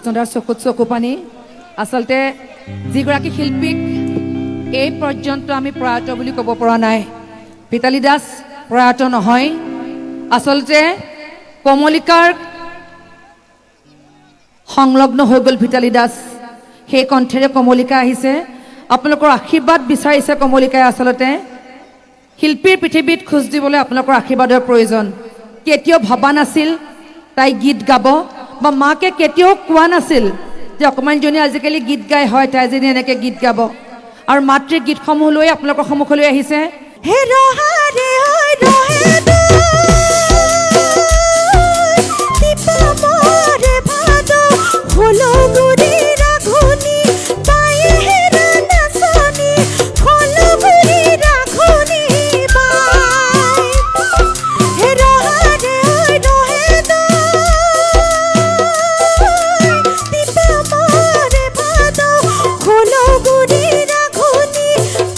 কৃষ্ণদাৰ চকুত চকু পানী আচলতে যিগৰাকী শিল্পীক এই পৰ্যন্ত আমি প্ৰয়াত বুলি ক'ব পৰা নাই ভিতালী দাস প্ৰয়াত নহয় আচলতে কমলিকাৰ সংলগ্ন হৈ গ'ল ভিতালী দাস সেই কণ্ঠেৰে কমলিকা আহিছে আপোনালোকৰ আশীৰ্বাদ বিচাৰিছে কমলিকাই আচলতে শিল্পীৰ পৃথিৱীত খোজ দিবলৈ আপোনালোকৰ আশীৰ্বাদৰ প্ৰয়োজন কেতিয়াও ভবা নাছিল তাই গীত গাব বা মাকে কেতিয়াও কোৱা নাছিল যে অকমানজনী আজিকালি গীত গাই হয় তাই যেনে এনেকৈ গীত গাব আৰু মাতৃৰ গীতসমূহ লৈ আপোনালোকৰ সন্মুখলৈ আহিছে হে ৰহাৰে ঐ ৰহে দীপা মৰে ভাদ হলগুৰি ৰাঘুনি পায়ে হেৰা নাচনি হলগুৰি ৰাঘুনি বাই হে ৰহাৰে ঐ ৰহে দীপা মৰে ভাদ হলগুৰি ৰাঘুনি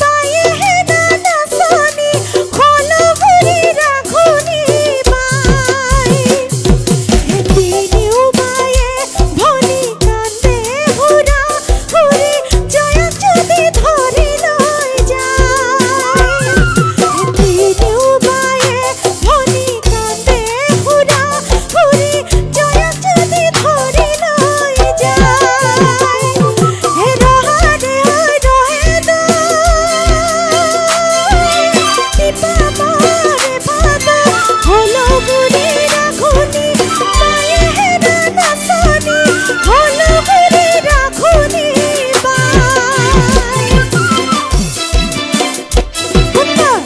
পায়ে হেৰা নাচনি হলগুৰি ৰাঘুনি বাই হে তিনিও বায়ে ভনি কান্দে হুৰা হুৰি জয়ক যদি ধৰি লৈ যায় হে তিনিও বায়ে ভনি কান্দে হুৰা হুৰি জয়ক যদি ধৰি লৈ যায় হে ৰহাৰে ঐ ৰহে দীপা মৰে ভাদ হলগুৰি ৰাঘুনি পায়ে হেৰা নাচনি হলগুৰি ৰাঘুনি বাই সুন্দৰ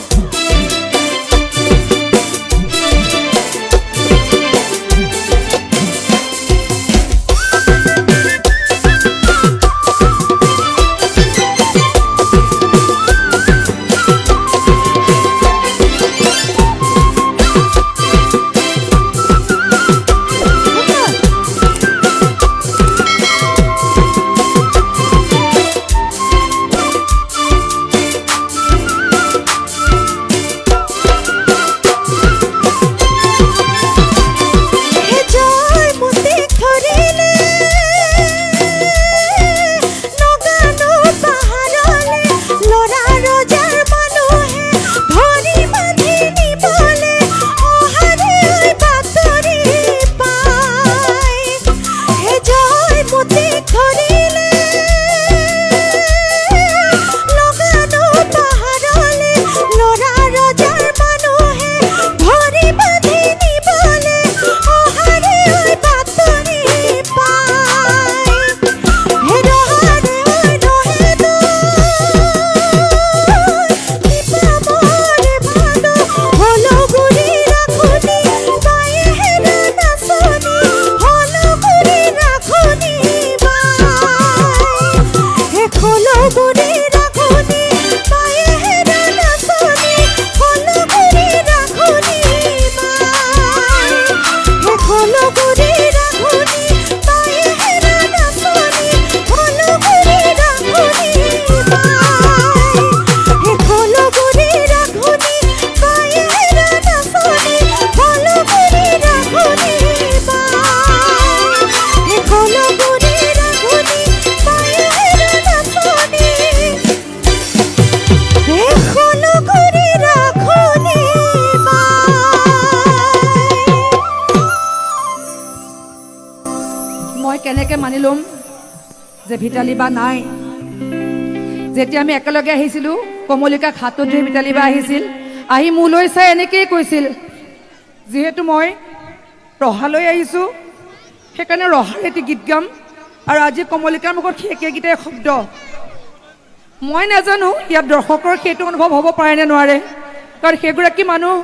হে জয় মুতিক ধৰিলে নগানো পাহাৰলে ল'ৰা ৰজাৰ মানুহে ধৰি বান্ধি নিবলে অহাৰে ঐ বাতৰি পাই হে জয় মুতিক ধৰিলে নগানো পাহাৰলে ল'ৰা ৰজাৰ মানুহে ধৰি বান্ধি নিবলে অহাৰে ঐ বাতৰি পাই হে ৰহাৰে ঐ ৰহে দীপা মৰে ভাদ হলগুৰি ৰাঘুনি পায়ে হেৰা নাচনি হলগুৰি ৰাঘুনি বাই হে হলগুৰি ৰাঘুনি পায়ে হেৰা নাচনি হলগুৰি ৰাঘুনি বাই হে হলগুৰি ৰাঘুনি পায়ে হেৰা নাচনি হলগুৰি ৰাঘুনি বাই হে হলগুৰি ৰাঘুনি পায়ে হেৰা নাচনি হলগুৰি ৰাঘুনি বাই হে হলগুৰি ৰাঘুনি পায়ে হেৰা নাচনি হে হলগুৰি ৰাঘুনি বাই মই কেনেকৈ মানি ল'ম যে ভিতালী বা নাই যেতিয়া আমি একেলগে আহিছিলোঁ কমলিকাক হাতত ধৰি ভিতালী বা আহিছিল আহি মোলৈ চাই এনেকৈয়ে কৈছিল যিহেতু মই ৰহালৈ আহিছোঁ সেইকাৰণে ৰহাৰ এটি গীত গাম আৰু আজি কমলিকাৰ মুখত সেই একেগীটাই শব্দ মই নাজানো ইয়াত দৰ্শকৰ সেইটো অনুভৱ হ'ব পাৰে নে নোৱাৰে কাৰণ সেইগৰাকী মানুহ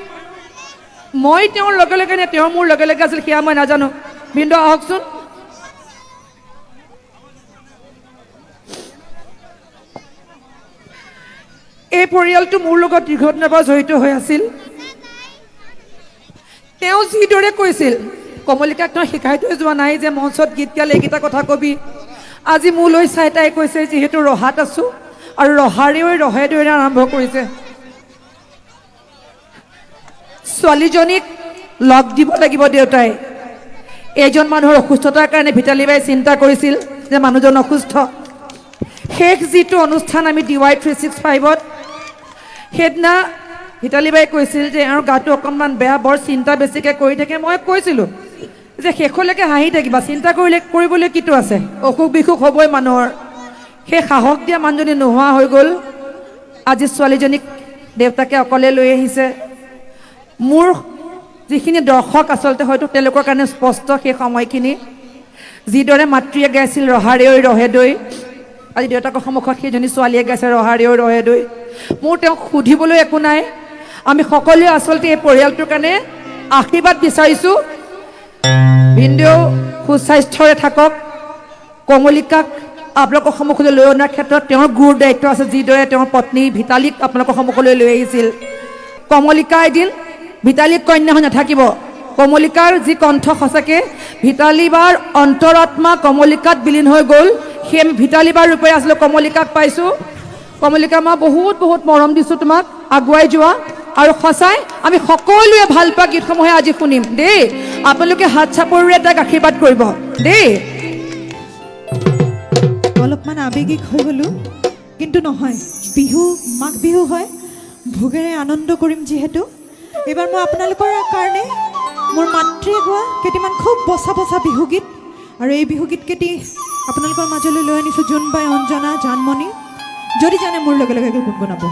মই তেওঁৰ লগে লগে নে তেওঁ মোৰ লগে লগে আছিল সেয়া মই নাজানো ভিনদ আহকচোন এই পৰিয়ালটো মোৰ লগত দীৰ্ঘদিনৰ পৰা জড়িত হৈ আছিল তেওঁ যিদৰে কৈছিল কমলিকাক তেওঁ শিকাই থৈ যোৱা নাই যে মঞ্চত গীত গালে এইকেইটা কথা কবি আজি মোলৈ চাই তাই কৈছে যিহেতু ৰহাত আছোঁ আৰু ৰহাৰেও ৰহে দৰে আৰম্ভ কৰিছে ছোৱালীজনীক লগ দিব লাগিব দেউতাই এইজন মানুহৰ অসুস্থতাৰ কাৰণে ভিতালী বাই চিন্তা কৰিছিল যে মানুহজন অসুস্থ। শেষ যিটো অনুষ্ঠান আমি DY 365ত সেইদিনা ভিতালী বাই কৈছিল যে এওঁৰ গাটো অকণমান বেয়া, বৰ চিন্তা বেছিকৈ কৰি থাকে। মই কৈছিলোঁ যে শেষলৈকে হাঁহি থাকিবা, চিন্তা কৰিবলৈ কিটো আছে, অসুখ বিসুখ হ'বই মানুহৰ। সেই সাহস দিয়া মানুহজনী নোহোৱা হৈ গ'ল। আজি ছোৱালীজনীক দেউতাকে অকলে লৈ আহিছে। মোৰ যিখিনি দৰ্শক আচলতে হয়তো তেওঁলোকৰ কাৰণে স্পষ্ট সেই সময়খিনি, যিদৰে মাতৃয়ে গাইছিল ৰহাৰে ঐ ৰহে দৈ, আজি দেউতাকৰ সন্মুখত সেইজনী ছোৱালীয়ে গাইছে ৰহাৰে ঐ ৰহে দৈ। মোৰ তেওঁক সুধিবলৈ একো নাই। আমি সকলোৱে আচলতে এই পৰিয়ালটোৰ কাৰণে আশীৰ্বাদ বিচাৰিছোঁ। ভিনদেউ সুস্বাস্থ্যৰে থাকক। কমলিকাক আপোনালোকৰ সন্মুখলৈ লৈ অনাৰ ক্ষেত্ৰত তেওঁৰ গুৰুৰ দায়িত্ব আছে, যিদৰে তেওঁৰ পত্নী ভিতালীক আপোনালোকৰ সন্মুখলৈ লৈ আহিছিল। কমলিকা এদিন ভিতালীক কন্যা হৈ নাথাকিব। কমলিকাৰ যি কণ্ঠ সঁচাকৈ ভিতালী বাৰ অন্তৰাত্মা কমলিকাত বিলীন হৈ গ'ল। সেই ভিতালী বাৰ ৰূপে আছিলোঁ কমলিকাক পাইছোঁ। কমলিকা, মই বহুত বহুত মৰম দিছোঁ তোমাক, আগুৱাই যোৱা। আৰু সঁচাই আমি সকলোৱে ভাল পোৱা গীতসমূহে আজি শুনিম দেই। আপোনালোকে হাত চাপৰিৰে তাক আশীৰ্বাদ কৰিব দেই। অলপমান আৱেগিক হৈ গ'লোঁ, কিন্তু নহয়, বিহু মাঘ বিহু হয়, ভোগেৰে আনন্দ কৰিম যিহেতু। এইবাৰ মই আপোনালোকৰ কাৰণে মোৰ মাতৃয়ে গোৱা কেইটামান খুব বচা বচা বিহুগীত, আৰু এই বিহুগীত কেইটি আপোনালোকৰ মাজলৈ লৈ আনিছোঁ। জোনবাই, অঞ্জনা, জানমণি, যদি জানে মোৰ লগে লগে গুণগুণাব।